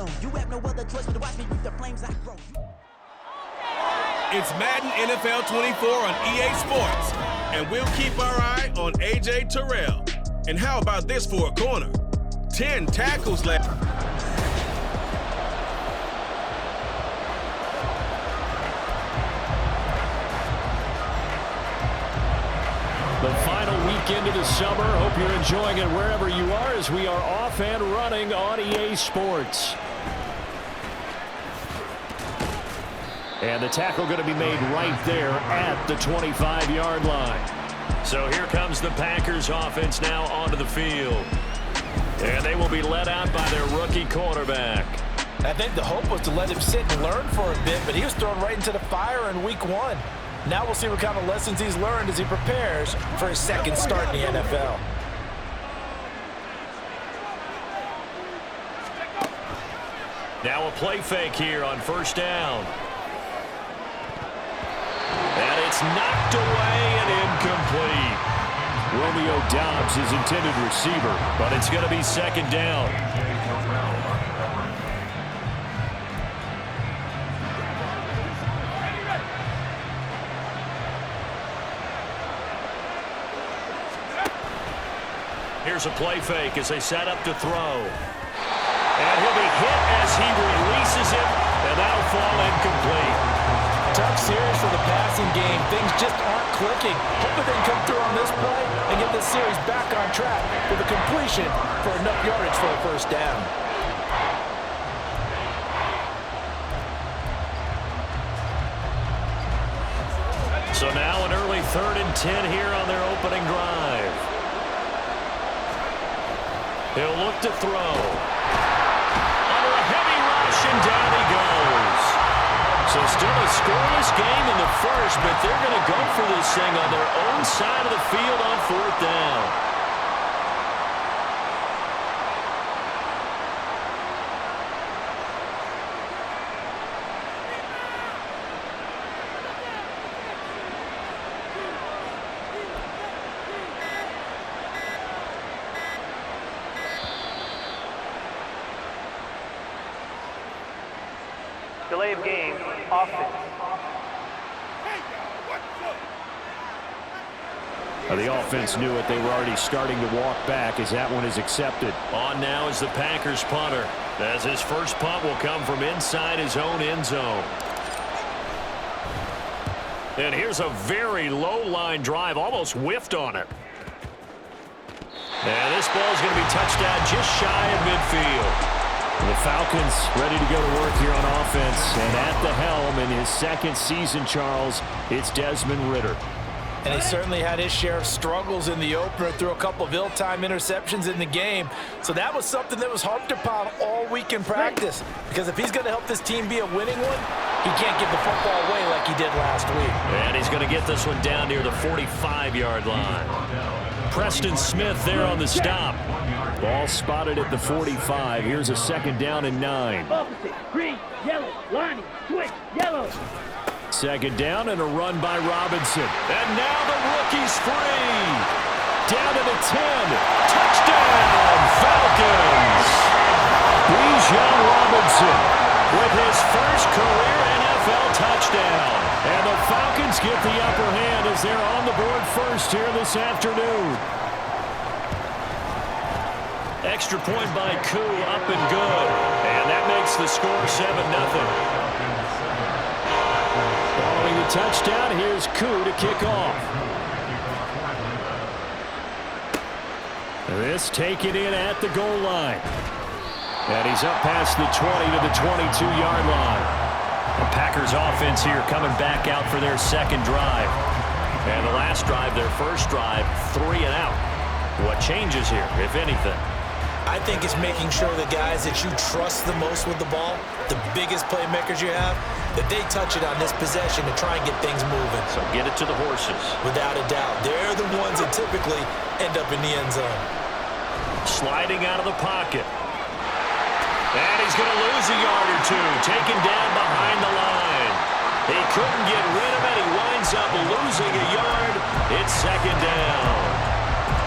zone. You have no other choice but to watch me reap the flames I grow. It's Madden NFL 24 on EA Sports, and we'll keep our eye on A.J. Terrell. And how about this for a corner? 10 tackles left. The final weekend of the summer. Hope you're enjoying it wherever you are as we are off and running on EA Sports. And the tackle going to be made right there at the 25-yard line. So here comes the Packers offense now onto the field. And they will be led out by their rookie quarterback. I think the hope was to let him sit and learn for a bit, but he was thrown right into the fire in week 1. Now we'll see what kind of lessons he's learned as he prepares for his second start in the NFL. Now a play fake here on first down. And it's knocked away and incomplete. Romeo Doubs is intended receiver, but it's going to be second down. Here's a play fake as they set up to throw. And he'll be hit as he releases it, and that'll fall incomplete. Tough series for the passing game. Things just aren't clicking. Hoping they can come through on this play and get this series back on track with a completion for enough yardage for a first down. So now an early 3rd and 10 here on their opening drive. He'll look to throw. Under a heavy rush, and down he goes. So still a scoreless game in the first, but they're going to go for this thing on their own side of the field on 4th down. Delay of game, offense. The offense knew it. They were already starting to walk back as that one is accepted. On now is the Packers punter, as his first punt will come from inside his own end zone. And here's a very low line drive, almost whiffed on it. And this ball is going to be touched down just shy of midfield. The Falcons ready to go to work here on offense, and at the helm in his second season, Charles, it's Desmond Ridder. And he certainly had his share of struggles in the opener, threw a couple of ill-timed interceptions in the game. So that was something that was harped upon all week in practice, because if he's going to help this team be a winning one, he can't give the football away like he did last week. And he's going to get this one down near the 45-yard line. Preston Smith there on the stop. Ball spotted at the 45. Here's a second down and 9. Opposite, green, yellow, lining, switch, yellow. Second down and a run by Robinson. And now the rookie's free. Down to the 10. Touchdown, Falcons. Bijan Robinson with his first career NFL touchdown. And the Falcons get the upper hand as they're on the board first here this afternoon. Extra point by Koo, up and good. And that makes the score 7-0. Following the touchdown, here's Koo to kick off. This taken in at the goal line. And he's up past the 20 to the 22-yard line. The Packers offense here coming back out for their second drive. And the last drive, their first drive, 3 and out. What changes here, if anything? I think it's making sure the guys that you trust the most with the ball, the biggest playmakers you have, that they touch it on this possession to try and get things moving. So get it to the horses. Without a doubt. They're the ones that typically end up in the end zone. Sliding out of the pocket. And he's going to lose a yard or two. Taken down behind the line. He couldn't get rid of it. He winds up losing a yard. It's second down.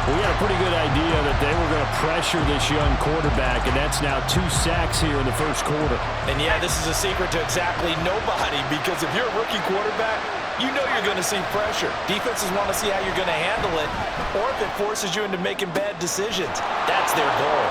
We had a pretty good idea that they were going to pressure this young quarterback, and that's now 2 sacks here in the first quarter. And yeah, this is a secret to exactly nobody, because if you're a rookie quarterback, you know you're going to see pressure. Defenses want to see how you're going to handle it, or if it forces you into making bad decisions. That's their goal.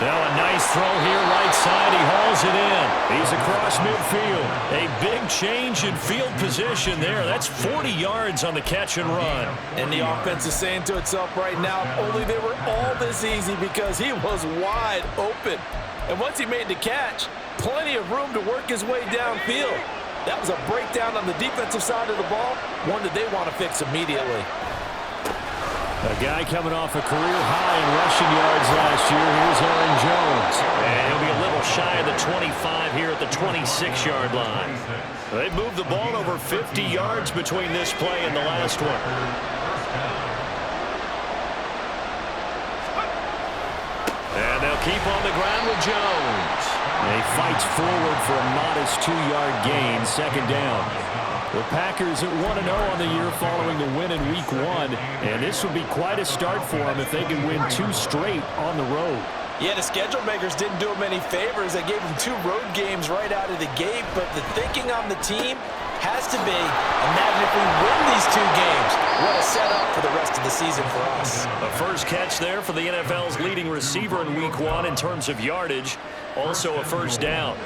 Now a nice throw here right side. He hauls it in. He's across midfield. A big change in field position there. That's 40 yards on the catch and run. And the offense is saying to itself right now, only they were all this easy because he was wide open. And once he made the catch, plenty of room to work his way downfield. That was a breakdown on the defensive side of the ball, one that they want to fix immediately. A guy coming off a career high in rushing yards last year. Here's Aaron Jones. And he'll be a little shy of the 25 here at the 26-yard line. They moved the ball over 50 yards between this play and the last one. And they'll keep on the ground with Jones. And he fights forward for a modest 2-yard gain, second down. The Packers at 1-0 on the year following the win in Week 1, and this would be quite a start for them if they can win 2 straight on the road. Yeah, the schedule makers didn't do them any favors. They gave them 2 road games right out of the gate, but the thinking on the team has to be, imagine if we win these 2 games. What a setup for the rest of the season for us. A first catch there for the NFL's leading receiver in Week 1 in terms of yardage. Also a first down.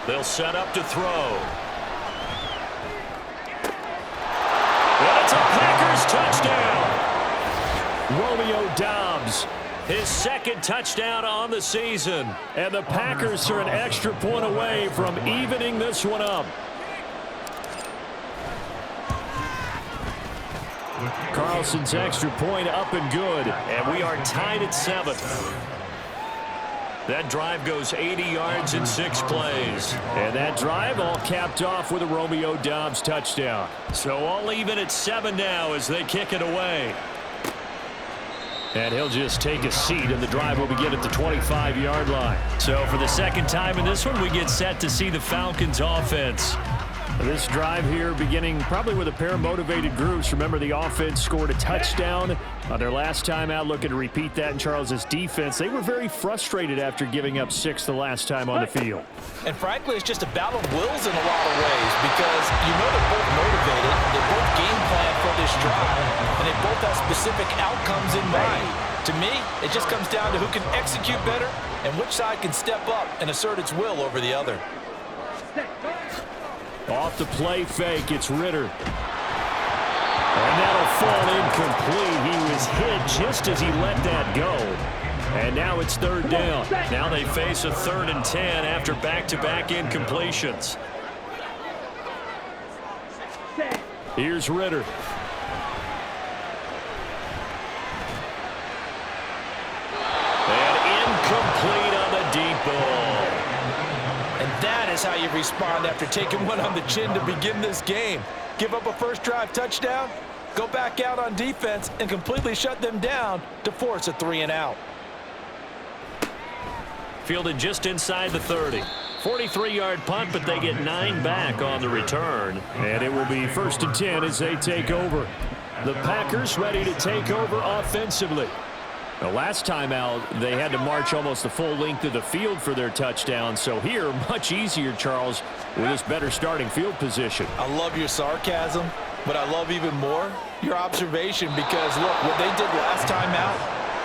They'll set up to throw. And it's a Packers touchdown. Romeo Doubs, his second touchdown on the season. And the Packers are an extra point away from evening this one up. Carlson's extra point up and good. And we are tied at 7. That drive goes 80 yards in 6 plays. And that drive all capped off with a Romeo Doubs touchdown. So all even at 7 now as they kick it away. And he'll just take a seat, and the drive will begin at the 25-yard line. So for the second time in this one, we get set to see the Falcons offense. This drive here beginning probably with a pair of motivated groups. Remember, the offense scored a touchdown on their last time out, looking to repeat that in Charles's defense. They were very frustrated after giving up 6 the last time on the field. And frankly, it's just a battle of wills in a lot of ways, because you know they're both motivated, they both game plan for this drive, and they both have specific outcomes in mind. To me, it just comes down to who can execute better and which side can step up and assert its will over the other. Off the play fake, it's Ritter. And that'll fall incomplete. He was hit just as he let that go. And now it's 3rd down. Now they face a 3rd and 10 after back-to-back incompletions. Here's Ritter. And incomplete on the deep ball. And that is how you respond after taking one on the chin to begin this game. Give up a first drive touchdown, go back out on defense, and completely shut them down to force a 3-and-out. Fielded just inside the 30. 43-yard punt, but they get 9 back on the return. And it will be 1st and 10 as they take over. The Packers ready to take over offensively. The last time out, they had to march almost the full length of the field for their touchdown. So here, much easier, Charles, with this better starting field position. I love your sarcasm, but I love even more your observation, because, look, what they did last time out,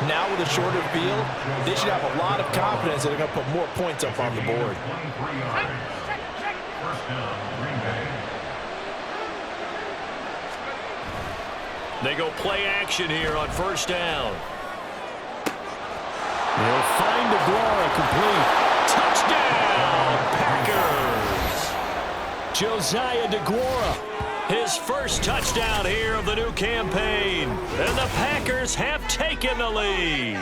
now with a shorter field, they should have a lot of confidence that they're going to put more points up on the board. They go play action here on 1st down. They'll find DeGuara complete. Touchdown, Packers! Josiah DeGuara, his first touchdown here of the new campaign. And the Packers have taken the lead.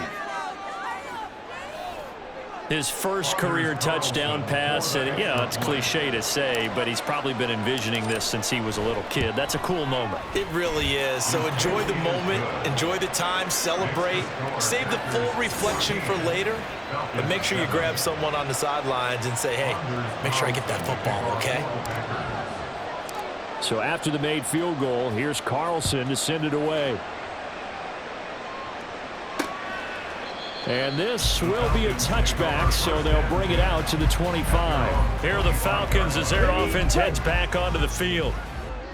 His first career touchdown pass, and it's cliche to say, but he's probably been envisioning this since he was a little kid. That's a cool moment. It really is. So enjoy the moment, enjoy the time, celebrate, save the full reflection for later, but make sure you grab someone on the sidelines and say, hey, make sure I get that football, okay? So after the made field goal, here's Carlson to send it away. And this will be a touchback, so they'll bring it out to the 25. Here are the Falcons as their offense heads back onto the field.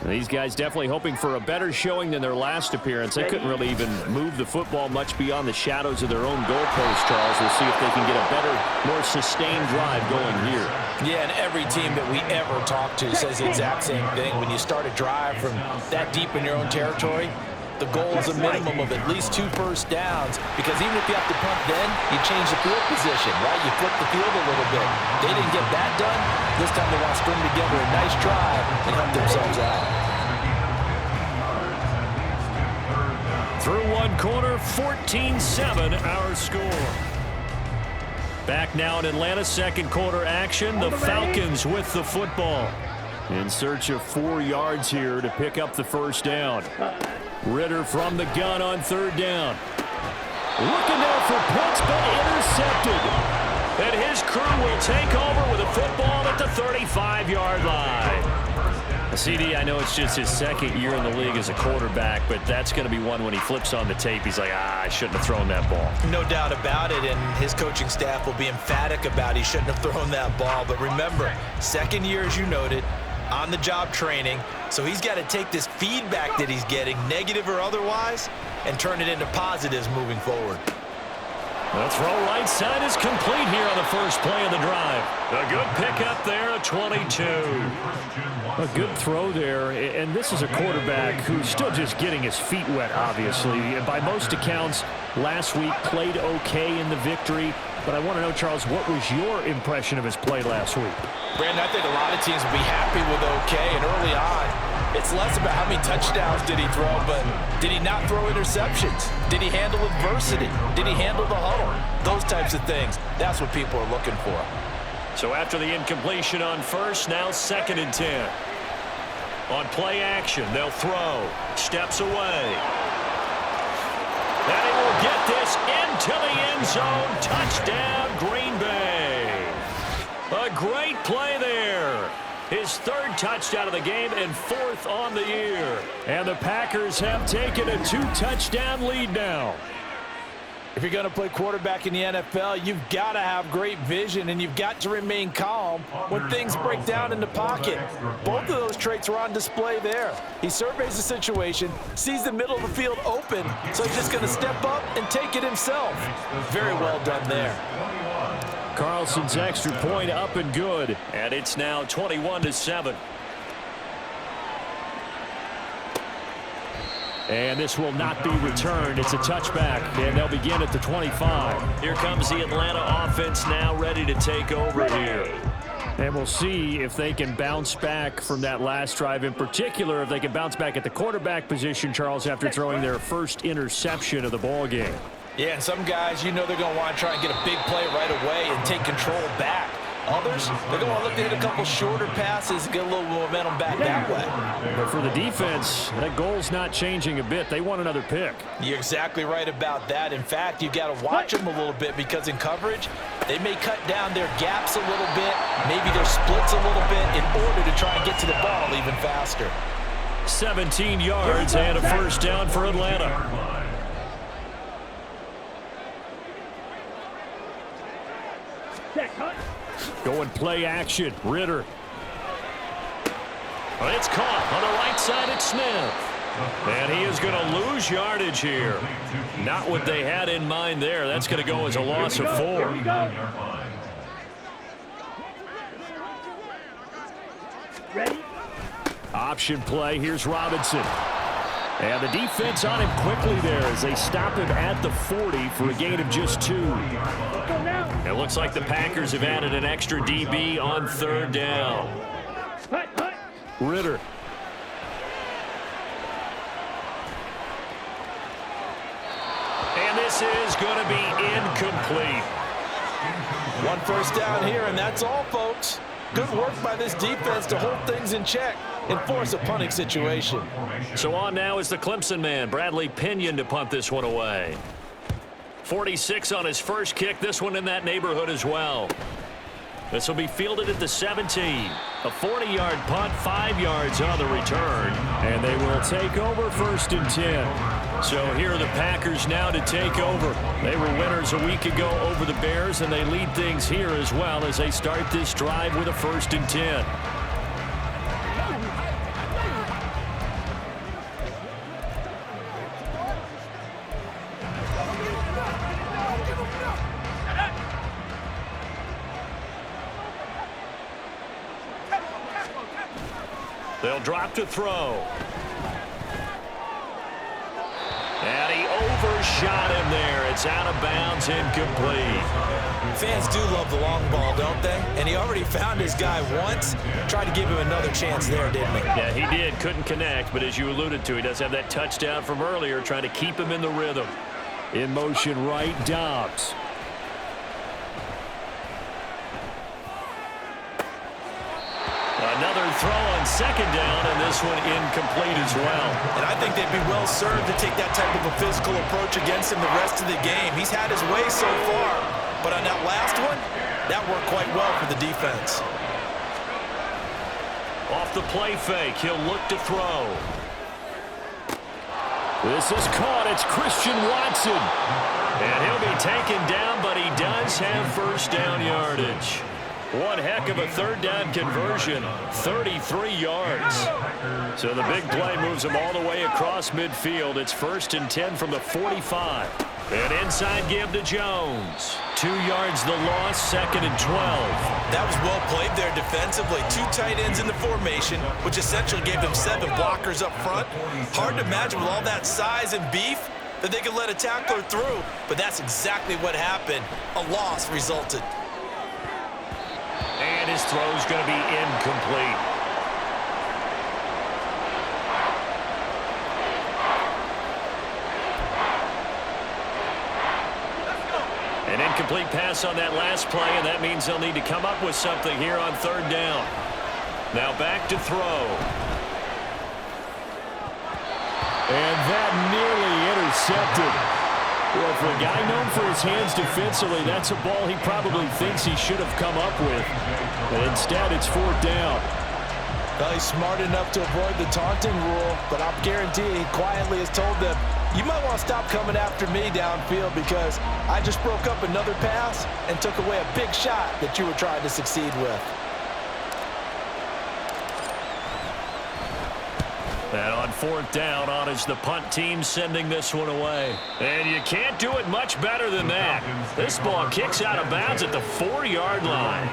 These guys definitely hoping for a better showing than their last appearance. They couldn't really even move the football much beyond the shadows of their own goalpost, Charles. We'll see if they can get a better, more sustained drive going here. Yeah, and every team that we ever talk to says the exact same thing. When you start a drive from that deep in your own territory, the goal is a minimum of at least 2 first downs, because even if you have to punt then, you change the field position, right? You flip the field a little bit. They didn't get that done. This time they want to string together a nice drive and help themselves out. Through one quarter, 14-7 our score. Back now in Atlanta, second quarter action. The Falcons with the football. In search of 4 yards here to pick up the first down. Ritter from the gun on third down. Looking there for Pitts, but intercepted. And his crew will take over with a football at the 35-yard line. CD, I know it's just his second year in the league as a quarterback, but that's going to be one when he flips on the tape. He's like, I shouldn't have thrown that ball. No doubt about it, and his coaching staff will be emphatic about he shouldn't have thrown that ball. But remember, second year, as you noted, on-the-job training, so he's got to take this feedback that he's getting, negative or otherwise, and turn it into positives moving forward. The throw right side is complete here on the first play of the drive. A good pickup there, a 22. A good throw there, and this is a quarterback who's still just getting his feet wet, obviously. By most accounts, last week played okay in the victory, but I want to know, Charles, what was your impression of his play last week? Brandon, I think a lot of teams will be happy with okay, and early on, it's less about how many touchdowns did he throw, but did he not throw interceptions? Did he handle adversity? Did he handle the huddle? Those types of things. That's what people are looking for. So after the incompletion on first, now 2nd and 10. On play action, they'll throw. Steps away. And he will get this into the end zone. Touchdown, Green Bay. A great play there. His 3rd touchdown of the game and 4th on the year. And the Packers have taken a 2-touchdown lead now. If you're going to play quarterback in the NFL, you've got to have great vision, and you've got to remain calm when things break down in the pocket. Both of those traits were on display there. He surveys the situation, sees the middle of the field open, so he's just going to step up and take it himself. Very well done there. Carlson's extra point up and good, and it's now 21-7. And this will not be returned. It's a touchback, and they'll begin at the 25. Here comes the Atlanta offense now ready to take over here. And we'll see if they can bounce back from that last drive, in particular if they can bounce back at the quarterback position, Charles, after throwing their first interception of the ball game. Yeah, and some guys, you know they're going to want to try and get a big play right away and take control back. Others, they're going to look to hit a couple shorter passes and get a little momentum back that way. But for the defense, that goal's not changing a bit. They want another pick. You're exactly right about that. In fact, you've got to watch them a little bit, because in coverage, they may cut down their gaps a little bit, maybe their splits a little bit, in order to try and get to the ball even faster. 17 yards and a first down for Atlanta. Going play action. Ritter. It's caught on the right side at Smith. And he is going to lose yardage here. Not what they had in mind there. That's going to go as a loss of 4. Ready? Option play. Here's Robinson. And the defense on him quickly there as they stop him at the 40 for a gain of just 2. It looks like the Packers have added an extra DB on 3rd down. Ritter. And this is going to be incomplete. 1 first down here, and that's all, folks. Good work by this defense to hold things in check and force a punting situation. So on now is the Clemson man, Bradley Pinion, to punt this one away. 46 on his first kick, this one in that neighborhood as well. This will be fielded at the 17. A 40-yard punt, 5 yards on the return. And they will take over 1st and 10. So here are the Packers now to take over. They were winners a week ago over the Bears, and they lead things here as well as they start this drive with a 1st and 10. They'll drop to throw. And he overshot him there. It's out of bounds, incomplete. Fans do love the long ball, don't they? And he already found his guy once. Tried to give him another chance there, didn't he? Yeah, he did. Couldn't connect, but as you alluded to, he does have that touchdown from earlier, trying to keep him in the rhythm. In motion right, Dobbs. Another throw on 2nd down, and this one incomplete as well. And I think they'd be well served to take that type of a physical approach against him the rest of the game. He's had his way so far, but on that last one, that worked quite well for the defense. Off the play fake, he'll look to throw. This is caught. It's Christian Watson. And he'll be taken down, but he does have 1st down yardage. One heck of a 3rd down conversion, 33 yards. So the big play moves him all the way across midfield. It's 1st and 10 from the 45. An inside give to Jones. 2 yards the loss, 2nd and 12. That was well played there defensively. 2 tight ends in the formation, which essentially gave them 7 blockers up front. Hard to imagine with all that size and beef that they could let a tackler through, but that's exactly what happened. A loss resulted. And his throw's going to be incomplete. An incomplete pass on that last play, and that means they'll need to come up with something here on 3rd down. Now back to throw. And that nearly intercepted. Well, for a guy known for his hands defensively, that's a ball he probably thinks he should have come up with. But instead, it's 4th down. Well, he's smart enough to avoid the taunting rule, but I'll guarantee he quietly has told them, you might want to stop coming after me downfield because I just broke up another pass and took away a big shot that you were trying to succeed with. And on 4th down, on is the punt team sending this one away. And you can't do it much better than that. This ball kicks out of bounds at the 4-yard line.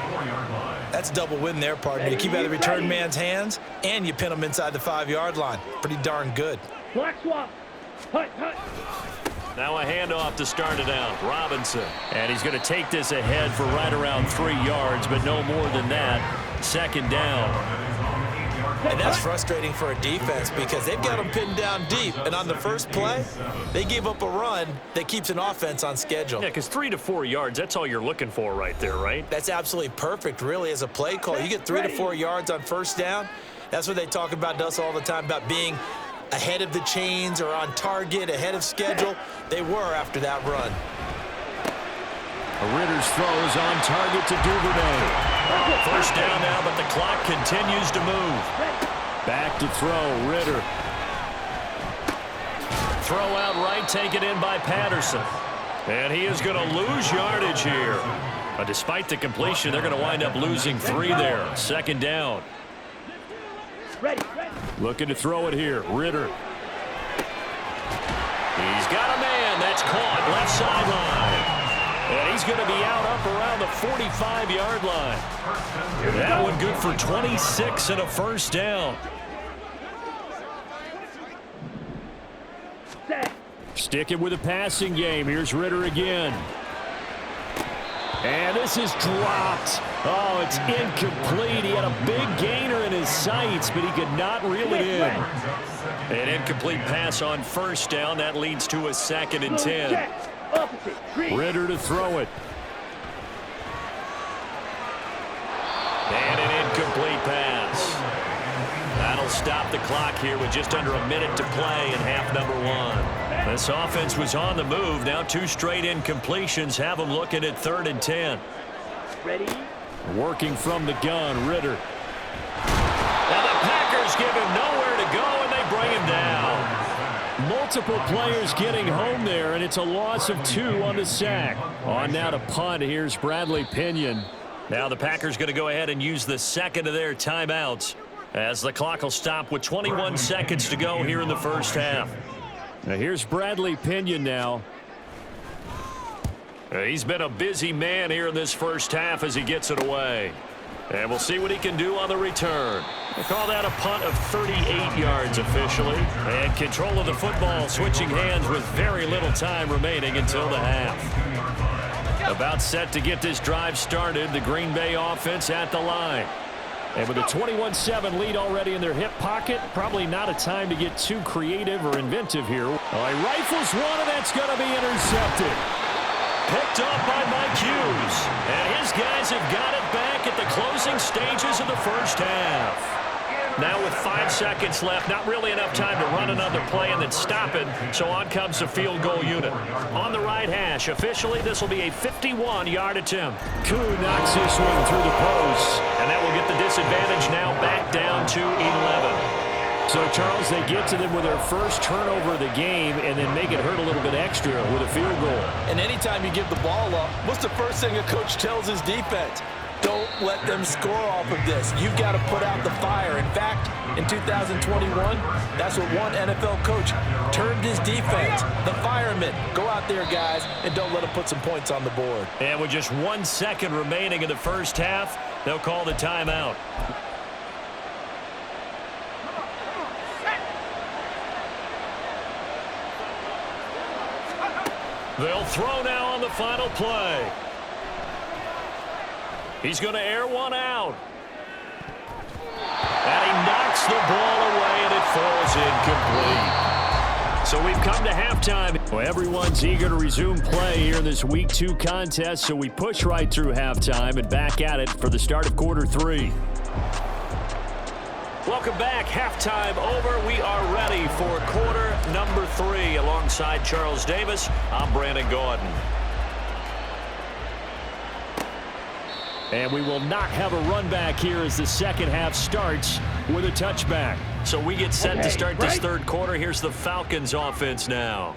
That's a double win there, partner. You keep out of the return man's hands, and you pin him inside the 5-yard line. Pretty darn good. Black swap. Hut, hut. Now a handoff to start it out. Robinson. And he's going to take this ahead for right around 3 yards, but no more than that. 2nd down. And that's frustrating for a defense because they've got them pinned down deep. And on the first play, they gave up a run that keeps an offense on schedule. Yeah, because 3 to 4 yards, that's all you're looking for right there, right? That's absolutely perfect, really, as a play call. You get 3 to 4 yards on 1st down. That's what they talk about to us all the time, about being ahead of the chains or on target, ahead of schedule. They were after that run. Ritter's throw is on target to Duvernay. 1st down now, but the clock continues to move. Back to throw, Ritter. Throw out right, taken in by Patterson. And he is going to lose yardage here. But despite the completion, they're going to wind up losing 3 there. 2nd down. Looking to throw it here, Ritter. He's got a man. That's caught left sideline. And he's going to be out up around the 45-yard line. That one good for 26 and a 1st down. Sticking with a passing game. Here's Ritter again. And this is dropped. Oh, it's incomplete. He had a big gainer in his sights, but he could not reel it in. An incomplete pass on 1st down. That leads to a 2nd and 10. Ritter to throw it. And an incomplete pass. That'll stop the clock here with just under a minute to play in half number 1. This offense was on the move. Now 2 straight incompletions have them looking at 3rd and 10. Ready? Working from the gun, Ritter. Now the Packers give him nowhere to go, and they bring him down. Multiple players getting home there, and it's a loss of 2 on the sack. On now to punt. Here's Bradley Pinion. Now the Packers going to go ahead and use the second of their timeouts as the clock will stop with 21 seconds to go here in the first half. Now here's Bradley Pinion now. He's been a busy man here in this first half as he gets it away. And we'll see what he can do on the return. They call that a punt of 38 yards officially. And control of the football switching hands with very little time remaining until the half. About set to get this drive started, the Green Bay offense at the line. And with a 21-7 lead already in their hip pocket, probably not a time to get too creative or inventive here. He rifles one, and that's going to be intercepted. Picked up by Mike Hughes. And his guys have got it back at the closing stages of the first half. Now with 5 seconds left, not really enough time to run another play and then stop it. So on comes the field goal unit. On the right hash, officially this will be a 51-yard attempt. Koo knocks this one through the post. And that will get the disadvantage now back down to 11. So, Charles, they get to them with their first turnover of the game and then make it hurt a little bit extra with a field goal. And anytime you give the ball up, what's the first thing a coach tells his defense? Don't let them score off of this. You've got to put out the fire. In fact, in 2021, that's what one NFL coach termed his defense, the firemen. Go out there, guys, and don't let them put some points on the board. And with just 1 second remaining in the first half, they'll call the timeout. They'll throw now on the final play. He's going to air one out. And he knocks the ball away, and it falls incomplete. So we've come to halftime. Well, everyone's eager to resume play here in this Week 2 contest, so we push right through halftime and back at it for the start of quarter 3. Welcome back. Halftime over. We are ready for quarter number 3. Alongside Charles Davis, I'm Brandon Gordon. And we will not have a run back here as the second half starts with a touchback. So we get set to start this third quarter. Here's the Falcons offense now.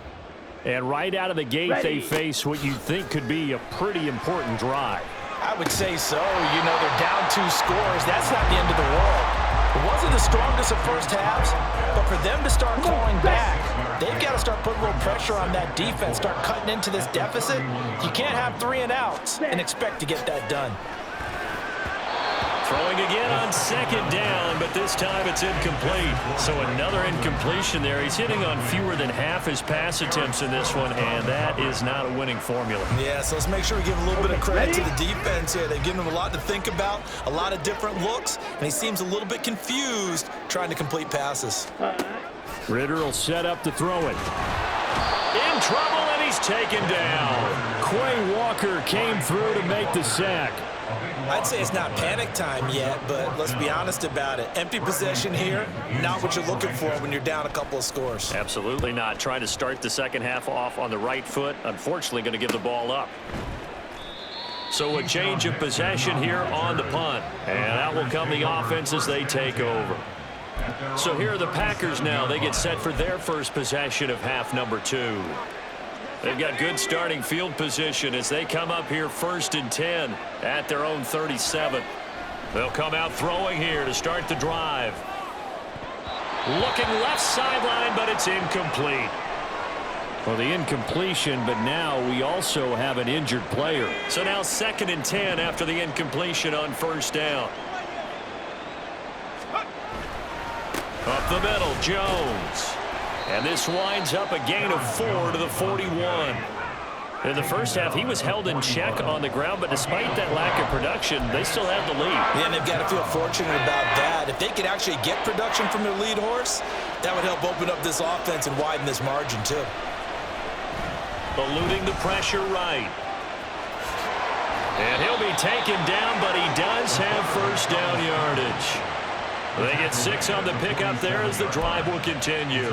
And right out of the gate, they face what you think could be a pretty important drive. I would say so. You know, they're down 2 scores. That's not the end of the world. It wasn't the strongest of first halves, but for them to start calling back, they've got to start putting a little pressure on that defense, start cutting into this deficit. You can't have 3 and outs and expect to get that done. Throwing again on second down, but this time it's incomplete. So another incompletion there. He's hitting on fewer than half his pass attempts in this one, and that is not a winning formula. Yeah, so let's make sure we give a little bit of credit to the defense here. They've given him a lot to think about, a lot of different looks, and he seems a little bit confused trying to complete passes. Ritter will set up to throw it. In trouble, and he's taken down. Quay Walker came through to make the sack. I'd say it's not panic time yet, but let's be honest about it. Empty possession here, not what you're looking for when you're down a couple of scores. Absolutely not. Trying to start the second half off on the right foot. Unfortunately, going to give the ball up. So a change of possession here on the punt. And out will come the offense as they take over. So here are the Packers now. They get set for their first possession of half number 2. They've got good starting field position as they come up here 1st and 10 at their own 37. They'll come out throwing here to start the drive. Looking left sideline, but it's incomplete. Well, the incompletion, but now we also have an injured player. So now 2nd and 10 after the incompletion on 1st down. Up the middle, Jones. And this winds up a gain of 4 to the 41. In the first half, he was held in check on the ground, but despite that lack of production, they still have the lead. Yeah, and they've got to feel fortunate about that. If they could actually get production from their lead horse, that would help open up this offense and widen this margin, too. Eluding the pressure right. And he'll be taken down, but he does have 1st down yardage. They get 6 on the pickup there as the drive will continue.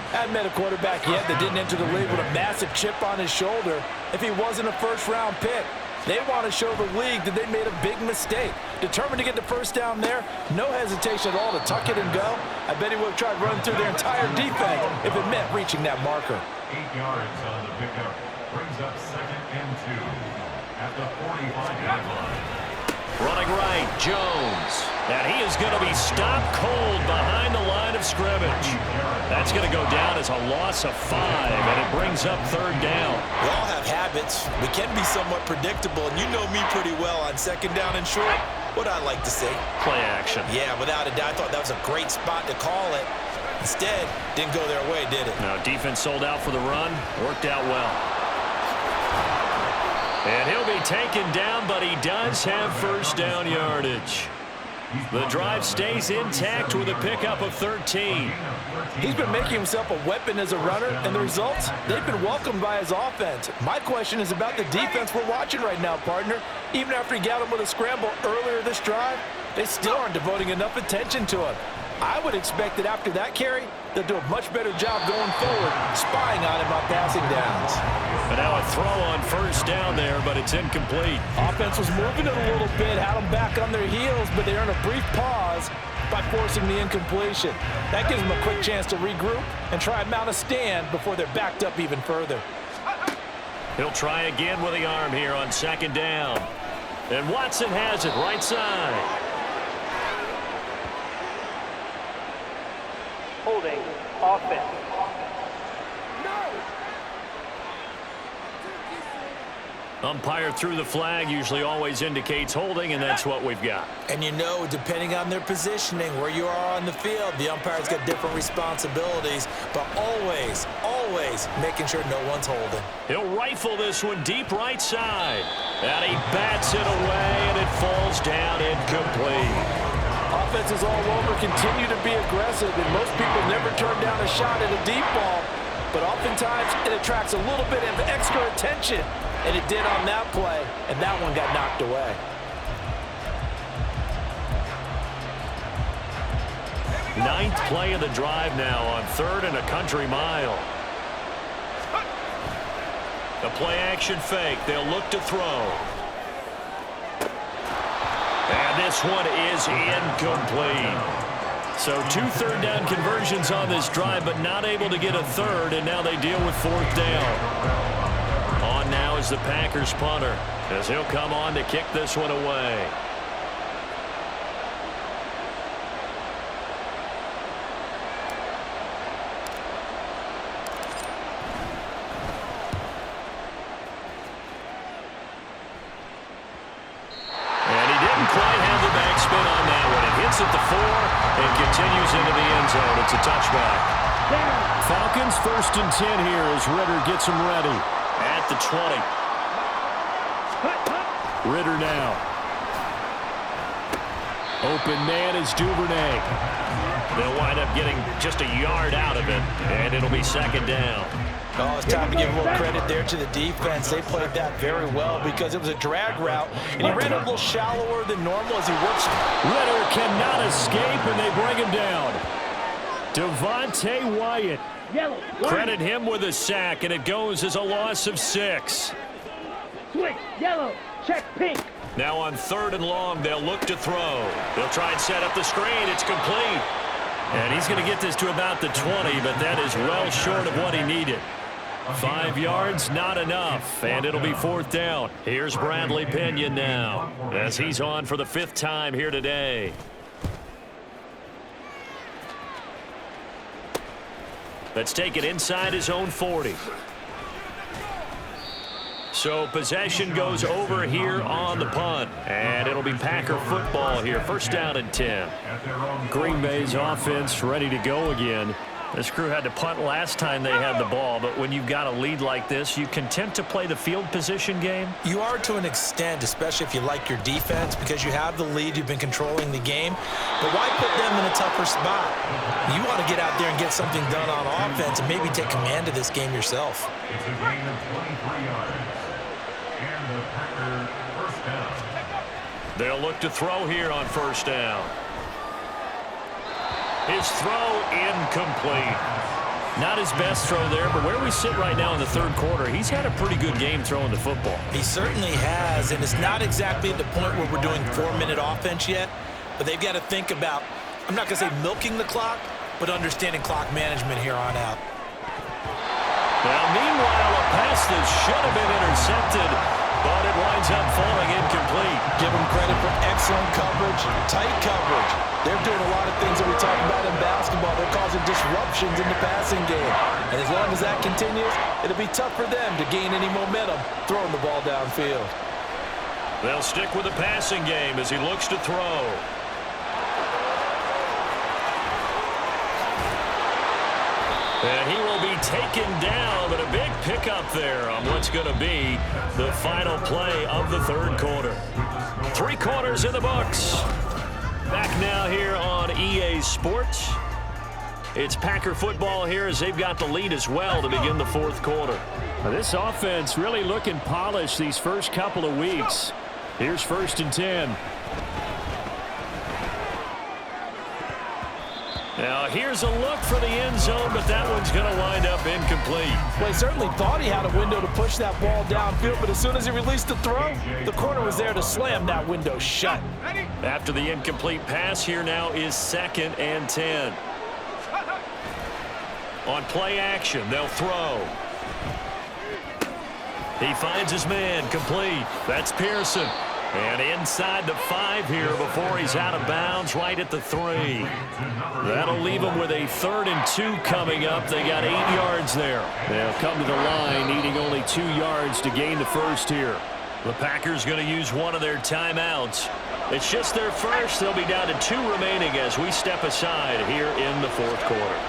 Hadn't met a quarterback yet that didn't enter the league with a massive chip on his shoulder. If he wasn't a 1st-round pick, They want to show the league that they made a big mistake. Determined to get the first down there, no hesitation at all to tuck it and go. I bet he would have tried running through their entire defense if it meant reaching that marker. 8 yards on the pickup. Brings up 2nd and 2 at the 45-yard line. Running right, Jones. And he is going to be stopped cold behind the line of scrimmage. That's going to go down as a loss of 5, and it brings up 3rd down. We all have habits. We can be somewhat predictable, and you know me pretty well on 2nd down and short. What I like to say? Play action. Yeah, without a doubt, I thought that was a great spot to call it. Instead, didn't go their way, did it? No, defense sold out for the run. Worked out well. And he'll be taken down, but he does have first down yardage. The drive stays intact with a pickup of 13. He's been making himself a weapon as a runner, and the results, they've been welcomed by his offense. My question is about the defense we're watching right now, partner. Even after he got him with a scramble earlier this drive, they still aren't devoting enough attention to him. I would expect that after that carry, they'll do a much better job going forward, spying on him on passing downs. But now a throw on first down there, but it's incomplete. Offense was moving it a little bit, had them back on their heels, but they earned a brief pause by forcing the incompletion. That gives them a quick chance to regroup and try and mount a stand before they're backed up even further. He'll try again with the arm here on 2nd down. And Watson has it right side. Holding. Offense. Umpire threw the flag, usually always indicates holding, and that's what we've got. And you know, depending on their positioning, where you are on the field, the umpire's got different responsibilities, but always, always making sure no one's holding. He'll rifle this one deep right side. And he bats it away, and it falls down incomplete. Offenses all over continue to be aggressive, and most people never turn down a shot at a deep ball. But oftentimes, it attracts a little bit of extra attention, and it did on that play, and that one got knocked away. Ninth play of the drive now on 3rd and a country mile. The play-action fake. They'll look to throw. And this one is incomplete. So 2 3rd down conversions on this drive, but not able to get a 3rd, and now they deal with 4th down. On now is the Packers punter, as he'll come on to kick this one away. At the 4 and continues into the end zone. It's a touchback. Falcons 1st and 10 here as Ritter gets them ready at the 20. Ritter now. Open man is Duvernay. They'll wind up getting just a yard out of it, and it'll be 2nd down. Oh, it's time to give a little credit there to the defense. They played that very well because it was a drag route, and he ran a little shallower than normal as he works. Ritter cannot escape, and they bring him down. Devontae Wyatt. Credit him with a sack, and it goes as a loss of 6. Switch, yellow, check pink. Now on 3rd and long, they'll look to throw. They'll try and set up the screen. It's complete. And he's going to get this to about the 20, but that is well short of what he needed. 5 yards, not enough, and it'll be 4th down. Here's Bradley Pinion now, as he's on for the 5th time here today. Let's take it inside his own 40. So possession goes over here on the punt, and it'll be Packer football here. 1st down and 10. Green Bay's offense ready to go again. This crew had to punt last time they had the ball, but when you've got a lead like this, you content to play the field position game? You are to an extent, especially if you like your defense, because you have the lead, you've been controlling the game. But why put them in a tougher spot? You want to get out there and get something done on offense and maybe take command of this game yourself. It's a gain of 23 yards. And the Packers 1st down. They'll look to throw here on 1st down. His throw incomplete. Not his best throw there, but where we sit right now in the third quarter, he's had a pretty good game throwing the football. He certainly has, and it's not exactly at the point where we're doing 4-minute offense yet, but they've got to think about, I'm not going to say milking the clock, but understanding clock management here on out. Now, meanwhile, a pass that should have been intercepted, but it winds up falling incomplete. Give them credit for excellent coverage, tight coverage. They're doing a lot of things that we talk about in basketball. They're causing disruptions in the passing game. And as long as that continues, it'll be tough for them to gain any momentum throwing the ball downfield. They'll stick with the passing game as he looks to throw. And he will be taken down, but a big pickup there on what's going to be the final play of the third quarter. 3 quarters in the books. Back now here on EA Sports. It's Packer football here as they've got the lead as well to begin the fourth quarter. Now, this offense really looking polished these first couple of weeks. Here's 1st and 10. Now, here's a look for the end zone, but that one's going to wind up incomplete. Well, he certainly thought he had a window to push that ball downfield, but as soon as he released the throw, the corner was there to slam that window shut. After the incomplete pass, here now is 2nd and 10. On play action, they'll throw. He finds his man, complete. That's Pearson. And inside the 5 here before he's out of bounds, right at the 3. That'll leave him with a 3rd and 2 coming up. They got 8 yards there. They'll come to the line, needing only 2 yards to gain the first here. The Packers going to use one of their timeouts. It's just their first. They'll be down to 2 remaining as we step aside here in the fourth quarter.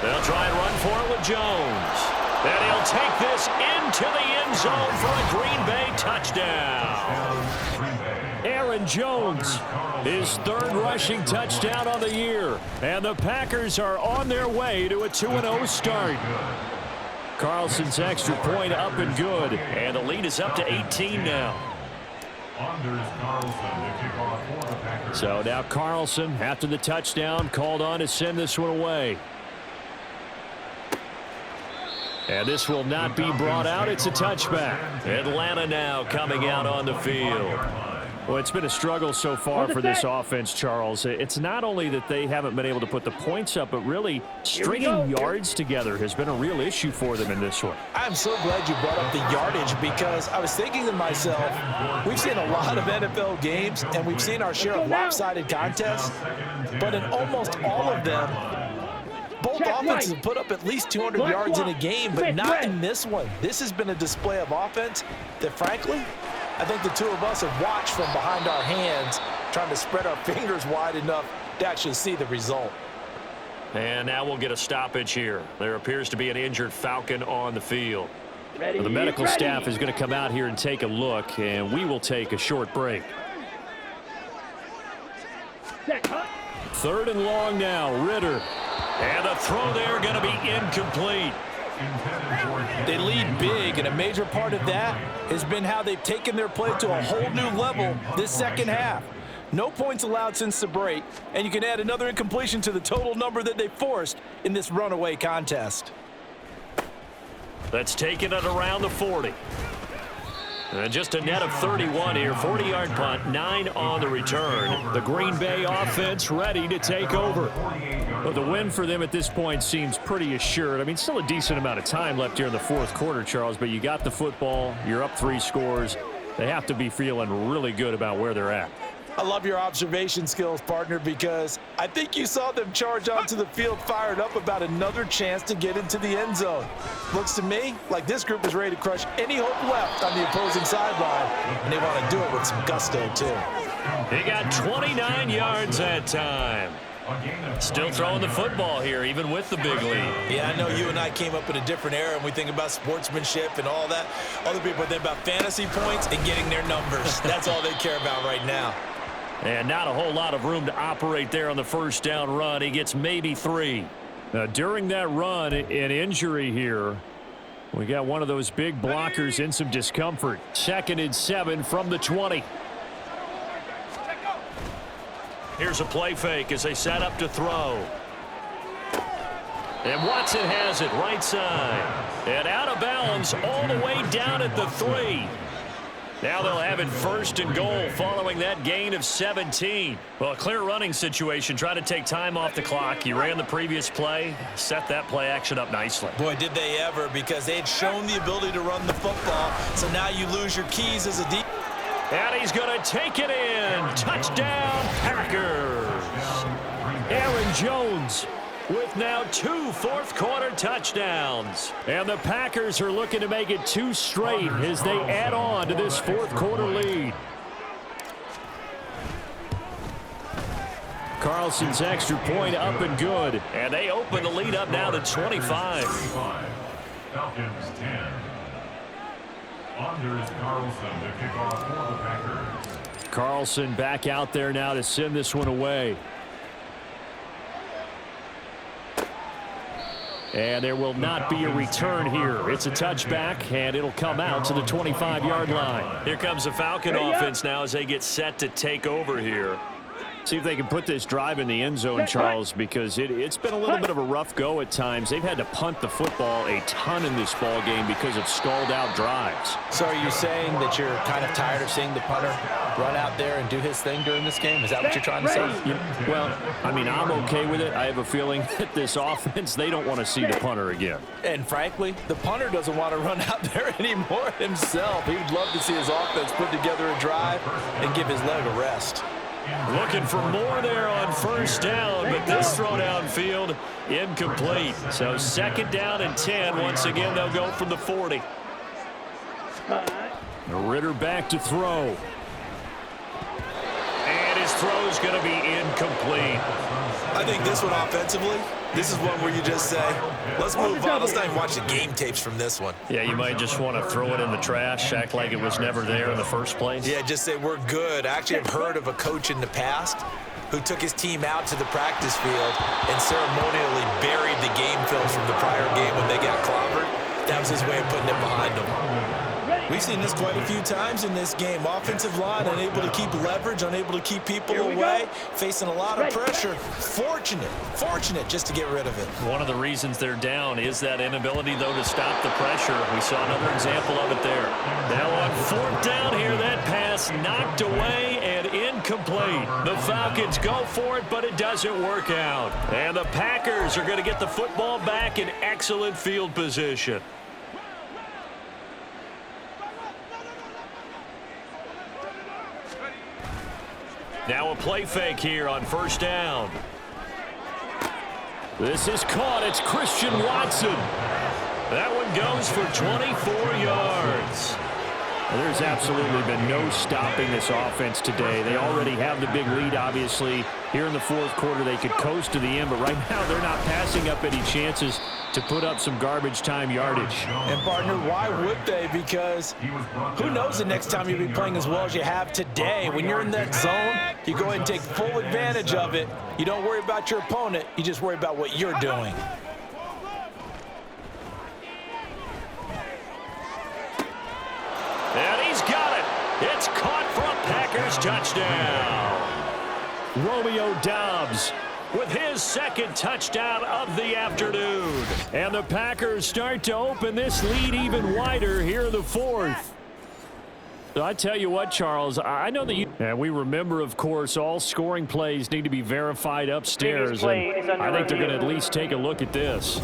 They'll try and run for it with Jones. And he'll take this into the end zone for a Green Bay touchdown. Aaron Jones, his 3rd rushing touchdown on the year. And the Packers are on their way to a 2-0 start. Carlson's extra point up and good. And the lead is up to 18 now. So now Carlson, after the touchdown, called on to send this one away. And this will not be brought out. It's a touchback. Atlanta now coming out on the field. Well, it's been a struggle so far for this offense, Charles. It's not only that they haven't been able to put the points up, but really stringing yards together has been a real issue for them in this one. I'm so glad you brought up the yardage because I was thinking to myself, we've seen a lot of NFL games, and we've seen our share of lopsided contests, but in almost all of them, both offenses have put up at least 200 yards in a game, but not in this one. This has been a display of offense that, frankly, I think the two of us have watched from behind our hands, trying to spread our fingers wide enough to actually see the result. And now we'll get a stoppage here. There appears to be an injured Falcon on the field. The medical staff is going to come out here and take a look, and we will take a short break. 3rd and long now, Ritter. And the throw there going to be incomplete. They lead big, and a major part of that has been how they've taken their play to a whole new level this second half. No points allowed since the break, and you can add another incompletion to the total number that they forced in this runaway contest. That's taken at around the 40. And just a net of 31 here, 40-yard punt, 9 on the return. The Green Bay offense ready to take over. Well, the win for them at this point seems pretty assured. I mean, still a decent amount of time left here in the fourth quarter, Charles, but you got the football, you're up 3 scores. They have to be feeling really good about where they're at. I love your observation skills, partner, because I think you saw them charge onto the field fired up about another chance to get into the end zone. Looks to me like this group is ready to crush any hope left on the opposing sideline, and they want to do it with some gusto, too. He got 29 yards that time. Still throwing the football here, even with the big lead. Yeah, I know you and I came up in a different era, and we think about sportsmanship and all that. Other people think about fantasy points and getting their numbers. That's all they care about right now. And not a whole lot of room to operate there on the first down run. He gets maybe 3. Now, during that run, an injury here. We got one of those big blockers in some discomfort. 2nd and 7 from the 20. Here's a play fake as they set up to throw. And Watson has it right side. And out of bounds all the way down at the 3. Now they'll have it 1st and goal following that gain of 17. Well, a clear running situation. Try to take time off the clock. You ran the previous play, set that play action up nicely. Boy, did they ever, because they had shown the ability to run the football. So now you lose your keys as a deep. And he's going to take it in. Touchdown, Packers. Aaron Jones with now 2 fourth-quarter touchdowns. And the Packers are looking to make it 2 straight as they add on to this fourth-quarter lead. Carlson's extra point up and good. And they open the lead up now to 25. Falcons 10. Anders Carlson to kick off for the Packers. Carlson back out there now to send this one away. And there will not be a return here. It's a touchback, and it'll come out to the 25-yard line. Here comes the Falcon offense now as they get set to take over here. See if they can put this drive in the end zone, Charles, because it's been a little bit of a rough go at times. They've had to punt the football a ton in this ball game because of stalled-out drives. So are you saying that you're kind of tired of seeing the punter run out there and do his thing during this game? Is that what you're trying to say? Well, I mean, I'm okay with it. I have a feeling that this offense, they don't want to see the punter again. And frankly, the punter doesn't want to run out there anymore himself. He would love to see his offense put together a drive and give his leg a rest. Looking for more there on first down, but this throw downfield incomplete. So 2nd down and 10. Once again, they'll go from the 40. Ritter back to throw. And his throw's going to be incomplete. I think this one offensively, this is one where you just say, let's move on. Let's not even watch the game tapes from this one. Yeah, you might just want to throw it in the trash, act like it was never there in the first place. Yeah, just say we're good. I actually have heard of a coach in the past who took his team out to the practice field and ceremonially buried the game film from the prior game when they got clobbered. That was his way of putting it behind them. We've seen this quite a few times in this game. Offensive line unable to keep leverage, unable to keep people away, facing a lot of pressure. Fortunate just to get rid of it. One of the reasons they're down is that inability, though, to stop the pressure. We saw another example of it there. Now on 4th down here, that pass knocked away and incomplete. The Falcons go for it, but it doesn't work out. And the Packers are going to get the football back in excellent field position. Now a play fake here on 1st down. This is caught. It's Christian Watson. That one goes for 24 yards. There's absolutely been no stopping this offense today. They already have the big lead, obviously. Here in the 4th quarter, they could coast to the end, but right now they're not passing up any chances to put up some garbage time yardage. And, partner, why would they? Because who knows the next time you'll be playing as well as you have today. When you're in that zone, you go ahead and take full advantage of it. You don't worry about your opponent. You just worry about what you're doing. And he's got it. It's caught for a Packers touchdown. Romeo Doubs with his 2nd touchdown of the afternoon. And the Packers start to open this lead even wider here in the 4th. I tell you what, Charles, I know that and we remember, of course, all scoring plays need to be verified upstairs. And I think they're going to at least take a look at this.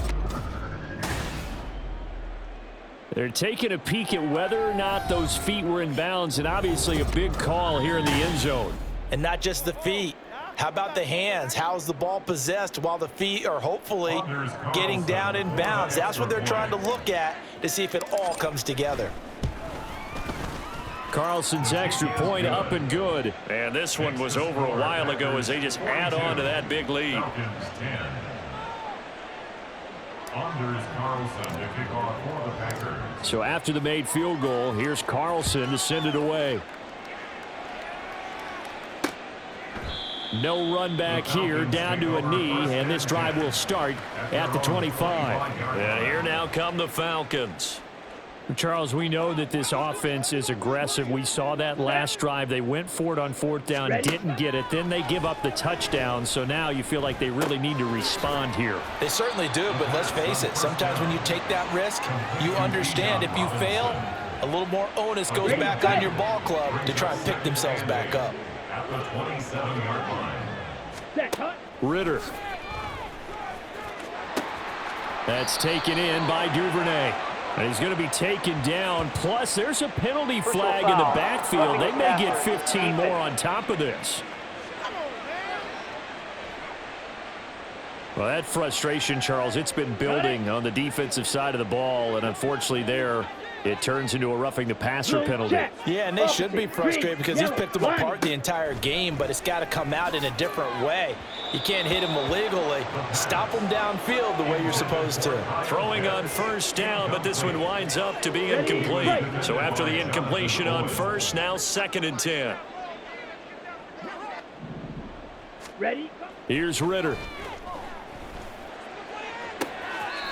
They're taking a peek at whether or not those feet were in bounds, and obviously a big call here in the end zone. And not just the feet. How about the hands? How's the ball possessed while the feet are hopefully getting down in bounds? That's what they're trying to look at to see if it all comes together. Carlson's extra point up and good. And this one was over a while ago as they just add on to that big lead. Falcons 10. Anders Carlson to kick off for the Packers. So after the made field goal, here's Carlson to send it away. No run back here, down to a knee, and this drive will start at the 25. And here now come the Falcons. Charles, we know that this offense is aggressive. We saw that last drive. They went for it on 4th down, didn't get it. Then they give up the touchdown. So now you feel like they really need to respond here. They certainly do, but let's face it. Sometimes when you take that risk, you understand if you fail, a little more onus goes back on your ball club to try and pick themselves back up. At the 27-yard line. Ritter. That's taken in by Duvernay. And he's going to be taken down. Plus, there's a penalty flag in the backfield. They may get 15 more on top of this. Well, that frustration, Charles, it's been building on the defensive side of the ball. And unfortunately there, it turns into a roughing the passer penalty. Yeah, and they should be frustrated because he's picked them apart the entire game, but it's got to come out in a different way. You can't hit him illegally. Stop him downfield the way you're supposed to. Throwing on 1st down, but this one winds up to be incomplete. So after the incompletion on 1st, now 2nd and 10. Ready? Here's Ritter.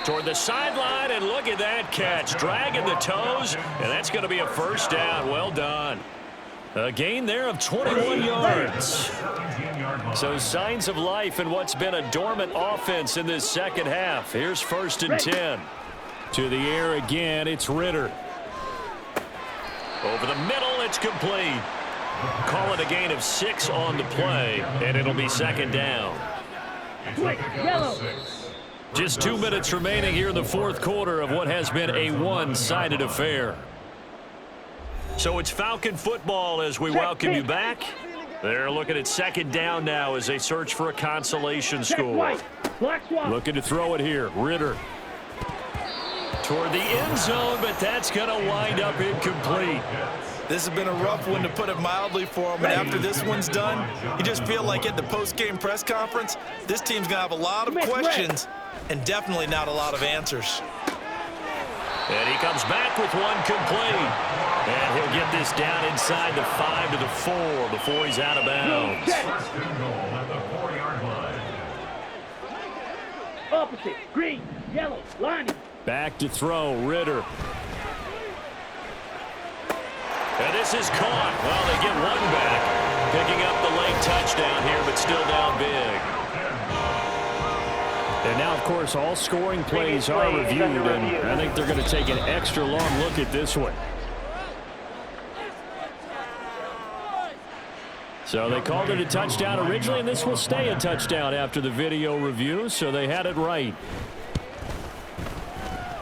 Toward the sideline, and look at that catch. Dragging the toes, and that's going to be a 1st down. Well done. A gain there of 21 yards. So signs of life in what's been a dormant offense in this second half. Here's 1st and 10. To the air again, it's Ritter. Over the middle, it's complete. Call it a gain of 6 on the play, and it'll be 2nd down. Yellow. Just 2 minutes remaining here in the 4th quarter of what has been a one-sided affair. So it's Falcon football as we welcome you back. They're looking at 2nd down now as they search for a consolation score. Looking to throw it here. Ritter. Toward the end zone, but that's going to wind up incomplete. This has been a rough one, to put it mildly, for him. And after this one's done, you just feel like at the post-game press conference, this team's going to have a lot of questions and definitely not a lot of answers. And he comes back with one complete. And he'll get this down inside the 5 to the 4 before he's out of bounds. 1st and goal at the 4-yard line. Opposite. Green. Yellow. Lining. Back to throw. Ritter. And this is caught. Well, they get one back. Picking up the late touchdown here, but still down big. And now, of course, all scoring plays are reviewed, and I think they're going to take an extra long look at this one. So they called it a touchdown originally, and this will stay a touchdown after the video review, so they had it right.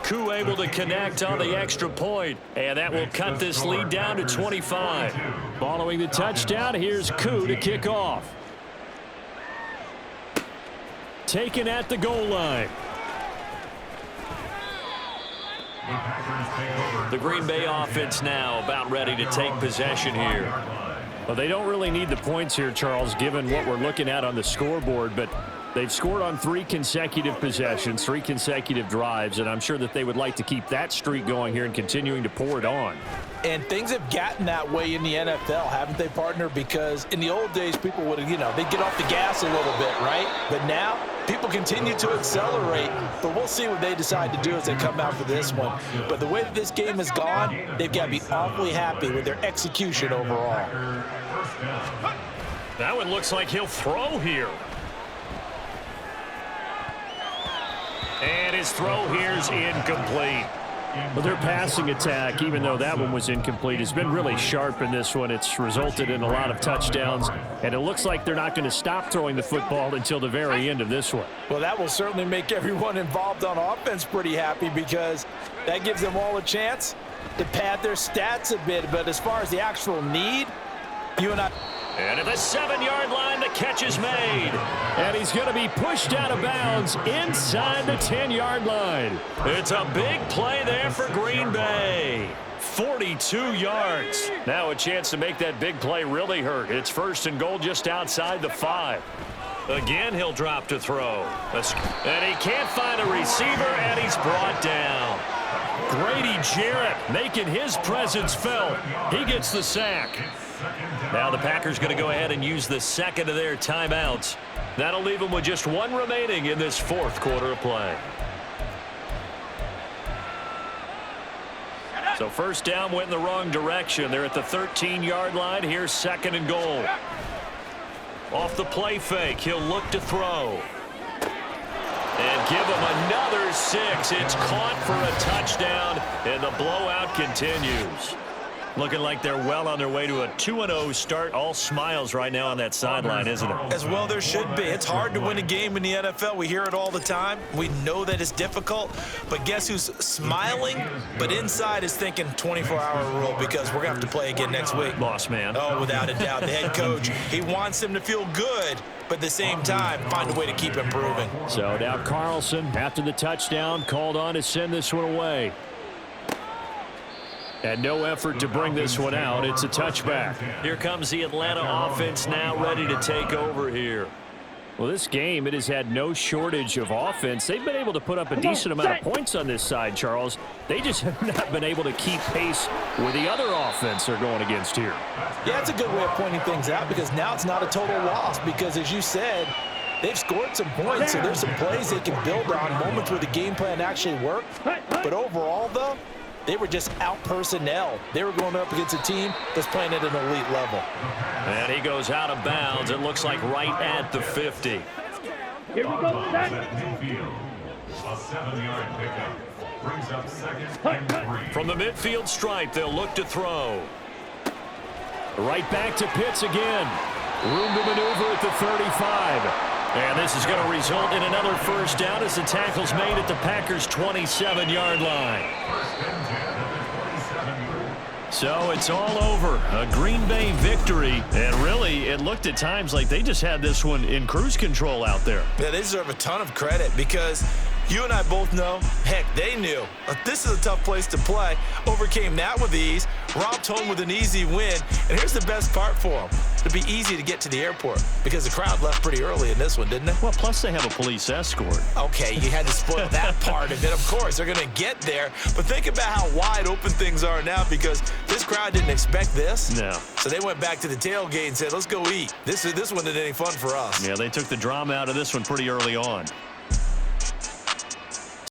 Koo able to connect on the extra point, and that will cut this lead down to 25. Following the touchdown, here's Koo to kick off. Taken at the goal line. The Green Bay offense now about ready to take possession here. Well, they don't really need the points here, Charles, given what we're looking at on the scoreboard, but they've scored on 3 consecutive possessions, 3 consecutive drives, and I'm sure that they would like to keep that streak going here and continuing to pour it on. And things have gotten that way in the NFL, haven't they, partner? Because in the old days, people would, they'd get off the gas a little bit, right? But now, people continue to accelerate, but we'll see what they decide to do as they come out for this one. But the way that this game has gone, they've got to be awfully happy with their execution overall. That one looks like he'll throw here. And his throw here's incomplete. But their passing attack, even though that one was incomplete, has been really sharp in this one. It's resulted in a lot of touchdowns, and it looks like they're not going to stop throwing the football until the very end of this one. Well, that will certainly make everyone involved on offense pretty happy, because that gives them all a chance to pad their stats a bit. But as far as the actual need, you and I... And at the 7-yard line, the catch is made. And he's going to be pushed out of bounds inside the 10-yard line. It's a big play there for Green Bay. 42 yards. Now a chance to make that big play really hurt. It's 1st and goal just outside the 5. Again, he'll drop to throw. And he can't find a receiver, and he's brought down. Grady Jarrett making his presence felt. He gets the sack. Now the Packers going to go ahead and use the second of their timeouts. That'll leave them with just 1 remaining in this 4th quarter of play. So first down went in the wrong direction. They're at the 13-yard line. Here's 2nd and goal. Off the play fake, he'll look to throw. And give him another 6. It's caught for a touchdown, and the blowout continues. Looking like they're well on their way to a 2-0 start. All smiles right now on that sideline, isn't it? As well there should be. It's hard to win a game in the NFL. We hear it all the time. We know that it's difficult. But guess who's smiling, but inside is thinking 24-hour rule because we're going to have to play again next week. Boss man. Oh, without a doubt. The head coach, he wants him to feel good, but at the same time, find a way to keep improving. So now Carlson, after the touchdown, called on to send this one away. And no effort to bring this one out. It's a touchback. Here comes the Atlanta offense now ready to take over here. Well, this game, it has had no shortage of offense. They've been able to put up a decent amount of points on this side, Charles. They just have not been able to keep pace with the other offense they're going against here. Yeah, it's a good way of pointing things out because now it's not a total loss because, as you said, they've scored some points, so there's some plays they can build on, moments where the game plan actually worked. But overall, though, they were just out personnel. They were going up against a team that's playing at an elite level. And he goes out of bounds. It looks like right at the 50. Here we go, set. A 7-yard pickup brings up 2nd and 3. From the midfield stripe, they'll look to throw. Right back to Pitts again. Room to maneuver at the 35. And this is going to result in another first down as the tackle's made at the Packers' 27-yard line. So it's all over. A Green Bay victory. And really, it looked at times like they just had this one in cruise control out there. Yeah, they deserve a ton of credit because you and I both know, heck, they knew. This is a tough place to play. Overcame that with ease. Romped home with an easy win. And here's the best part for them. It'd be easy to get to the airport because the crowd left pretty early in this one, didn't it? Well, plus they have a police escort. Okay, you had to spoil that part of it. Of course, they're going to get there. But think about how wide open things are now because this crowd didn't expect this. No. So they went back to the tailgate and said, let's go eat. This one isn't any fun for us. Yeah, they took the drama out of this one pretty early on.